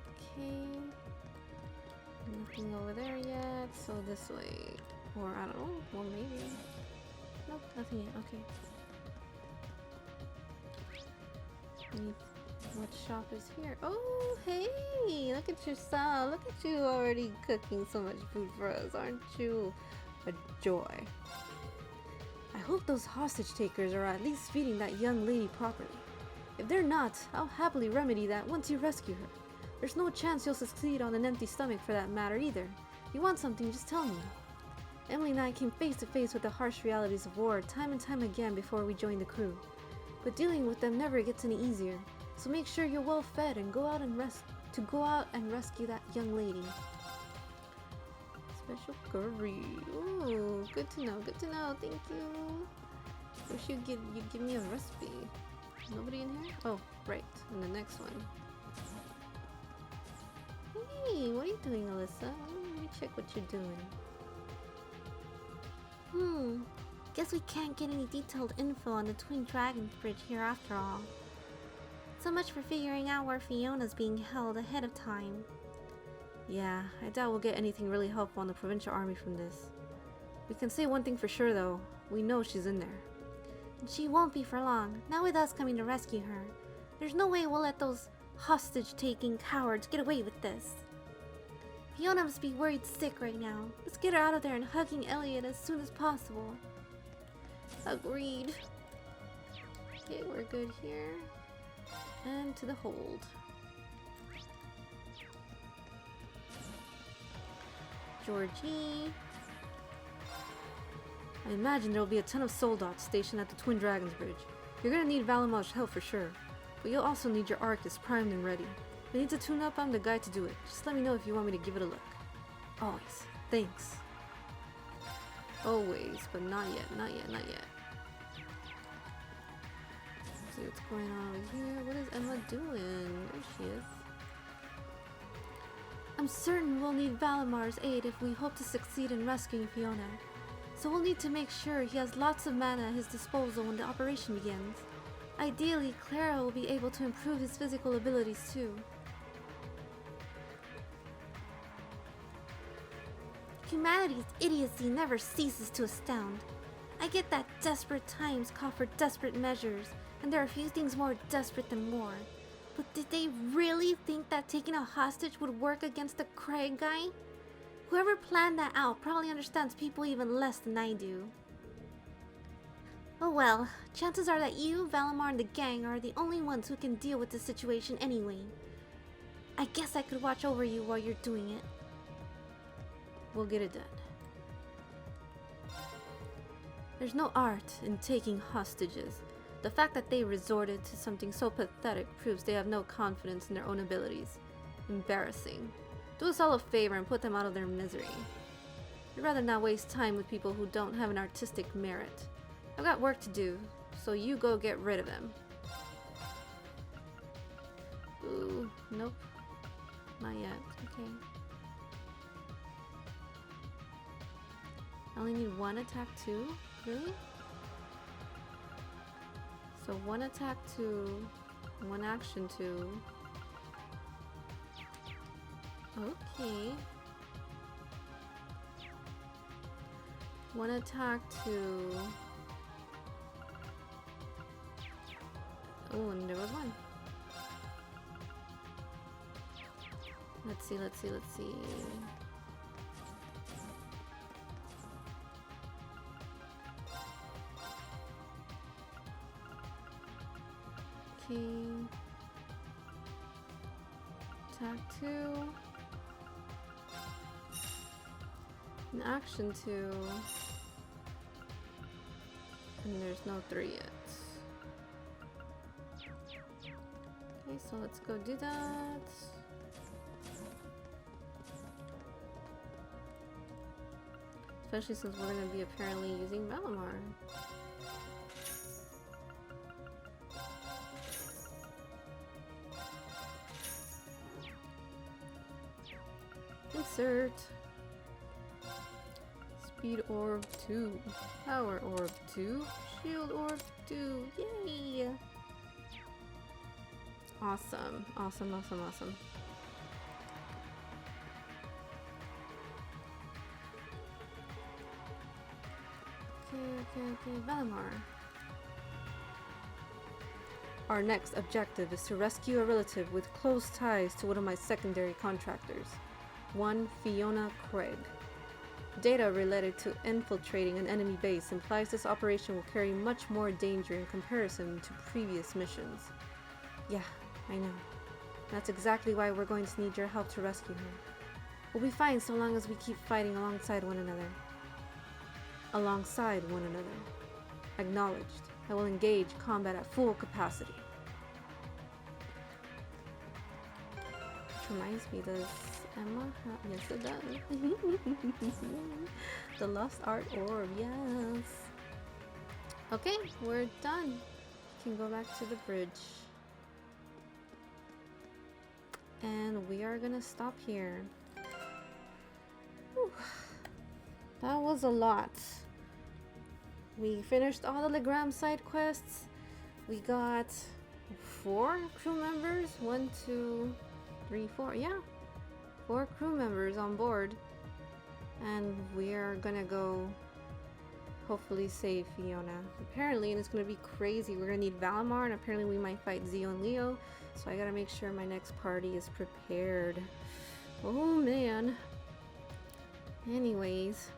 Okay. Nothing over there yet, so this way. Or I don't know, well maybe. Nope, nothing yet, okay. What shop is here? Oh, hey! Look at yourself! Look at you already cooking so much food for us, aren't you? A joy. I hope those hostage takers are at least feeding that young lady properly. If they're not, I'll happily remedy that once you rescue her. There's no chance you'll succeed on an empty stomach for that matter either. If you want something, just tell me. Emily and I came face to face with the harsh realities of war time and time again before we joined the crew. But dealing with them never gets any easier, so make sure you're well fed and go out and rescue that young lady. Special curry. Ooh, good to know, thank you. Wish you'd give me a recipe. Nobody in here? Oh, right, and the next one. Hey, what are you doing, Alyssa? Let me check what you're doing. Guess we can't get any detailed info on the Twin Dragons Bridge here after all. So much for figuring out where Fiona's being held ahead of time. Yeah, I doubt we'll get anything really helpful on the provincial army from this. We can say one thing for sure though, we know she's in there. And she won't be for long, not with us coming to rescue her. There's no way we'll let those hostage-taking cowards get away with this. Fiona must be worried sick right now. Let's get her out of there and hugging Elliot as soon as possible. Agreed. Okay, we're good here. And to the hold. Georgie. I imagine there'll be a ton of soldats stationed at the Twin Dragons Bridge. You're gonna need Valamar's help for sure, but you'll also need your Arcus primed and ready. If you need to tune up, I'm the guy to do it. Just let me know if you want me to give it a look. Always. Thanks. Always, but not yet. Let's see what's going on over here. What is Emma doing? There she is. I'm certain we'll need Valamar's aid if we hope to succeed in rescuing Fiona. So we'll need to make sure he has lots of mana at his disposal when the operation begins. Ideally, Clara will be able to improve his physical abilities too. Humanity's idiocy never ceases to astound. I get that desperate times call for desperate measures, and there are few things more desperate than war. But did they really think that taking a hostage would work against the Craig guy? Whoever planned that out probably understands people even less than I do. Oh well, chances are that you, Valimar, and the gang are the only ones who can deal with this situation anyway. I guess I could watch over you while you're doing it. We'll get it done. There's no art in taking hostages. The fact that they resorted to something so pathetic proves they have no confidence in their own abilities. Embarrassing. Do us all a favor and put them out of their misery. I'd rather not waste time with people who don't have an artistic merit. I've got work to do, so you go get rid of them. Ooh, nope. Not yet. Okay. I only need one attack too? Really? So one attack 2, one action 2. Okay. One attack 2. Oh, and there was one. Let's see. Okay. Attack 2. An action 2. And there's no 3 yet. Okay, so let's go do that. Especially since we're gonna be apparently using Valimar. Insert. Speed Orb 2. Power Orb 2. Shield Orb 2. Yay! Awesome. Awesome, awesome, awesome. Okay, Valimar. Our next objective is to rescue a relative with close ties to one of my secondary contractors, one Fiona Craig. Data related to infiltrating an enemy base implies this operation will carry much more danger in comparison to previous missions. Yeah, I know. That's exactly why we're going to need your help to rescue her. We'll be fine so long as we keep fighting alongside one another. Alongside one another. Acknowledged. I will engage combat at full capacity. Which reminds me, does Emma have... Yes, it does. The Lost Art Orb, yes. Okay, we're done. We can go back to the bridge. And we are gonna stop here. Whew. That was a lot. We finished all the Legram side quests. We got 4 crew members. 1, 2, 3, 4. Yeah. 4 crew members on board. And we are gonna go hopefully save Fiona. Apparently, and it's gonna be crazy. We're gonna need Valimar, and apparently we might fight Zio and Leo. So I gotta make sure my next party is prepared. Oh man. Anyways,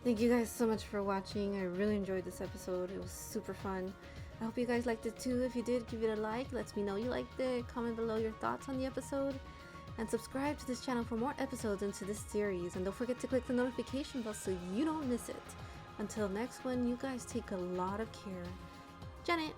thank you guys so much for watching. I really enjoyed this episode. It was super fun. I hope you guys liked it too. If you did, give it a like. Let me know you liked it. Comment below your thoughts on the episode. And subscribe to this channel for more episodes into this series. And don't forget to click the notification bell so you don't miss it. Until next one, you guys take a lot of care. Janet!